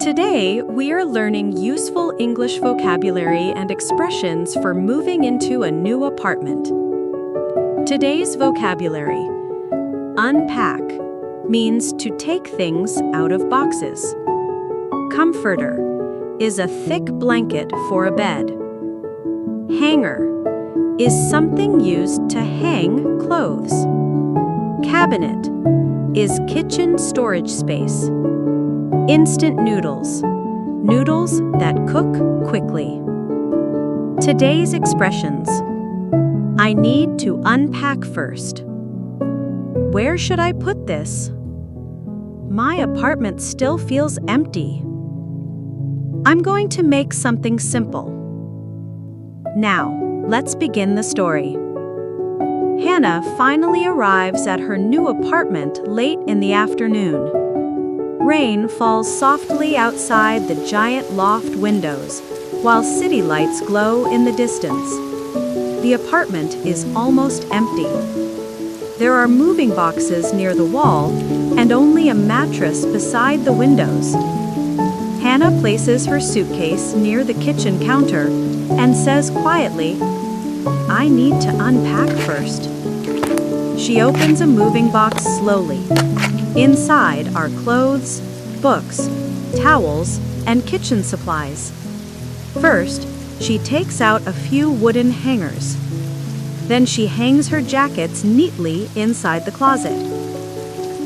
Today, we are learning useful English vocabulary and expressions for moving into a new apartment. Today's vocabulary: unpack means to take things out of boxes. Comforter is a thick blanket for a bed. Hanger is something used to hang clothes. Cabinet is kitchen storage space. Instant noodles, noodles that cook quickly. Today's expressions: I need to unpack first. Where should I put this? My apartment still feels empty. I'm going to make something simple. Now, let's begin the story. Hannah finally arrives at her new apartment late in the afternoon. Rain falls softly outside the giant loft windows, while city lights glow in the distance. The apartment is almost empty. There are moving boxes near the wall and only a mattress beside the windows. Hannah places her suitcase near the kitchen counter and says quietly, "I need to unpack first." She opens a moving box slowly. Inside are clothes, books, towels, and kitchen supplies. First, she takes out a few wooden hangers. Then she hangs her jackets neatly inside the closet.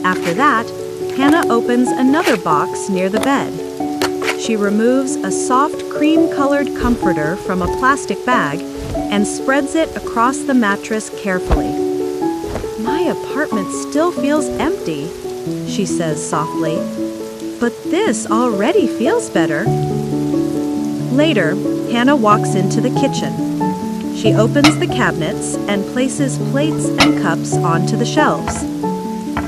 After that, Hannah opens another box near the bed. She removes a soft cream-colored comforter from a plastic bag and spreads it across the mattress carefully. "My apartment still feels empty," she says softly, "but this already feels better." Later, Hannah walks into the kitchen. She opens the cabinets and places plates and cups onto the shelves.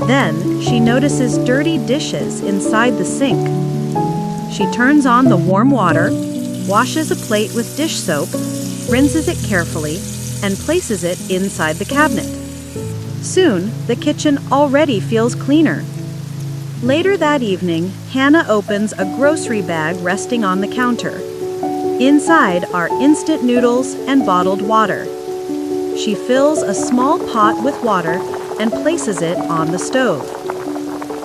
Then, she notices dirty dishes inside the sink. She turns on the warm water, washes a plate with dish soap, rinses it carefully, and places it inside the cabinet. Soon, the kitchen already feels cleaner. Later that evening, Hannah opens a grocery bag resting on the counter. Inside are instant noodles and bottled water. She fills a small pot with water and places it on the stove.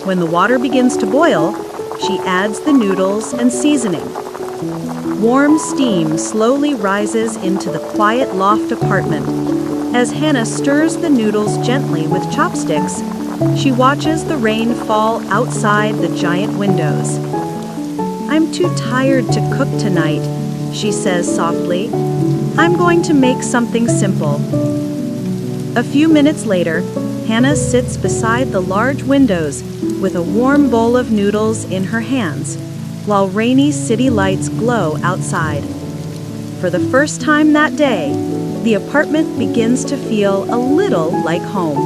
When the water begins to boil, she adds the noodles and seasoning. Warm steam slowly rises into the quiet loft apartment. As Hannah stirs the noodles gently with chopsticks, she watches the rain fall outside the giant windows. "I'm too tired to cook tonight," she says softly. "I'm going to make something simple." A few minutes later, Hannah sits beside the large windows with a warm bowl of noodles in her hands, while rainy city lights glow outside. For the first time that day, the apartment begins to feel a little like home.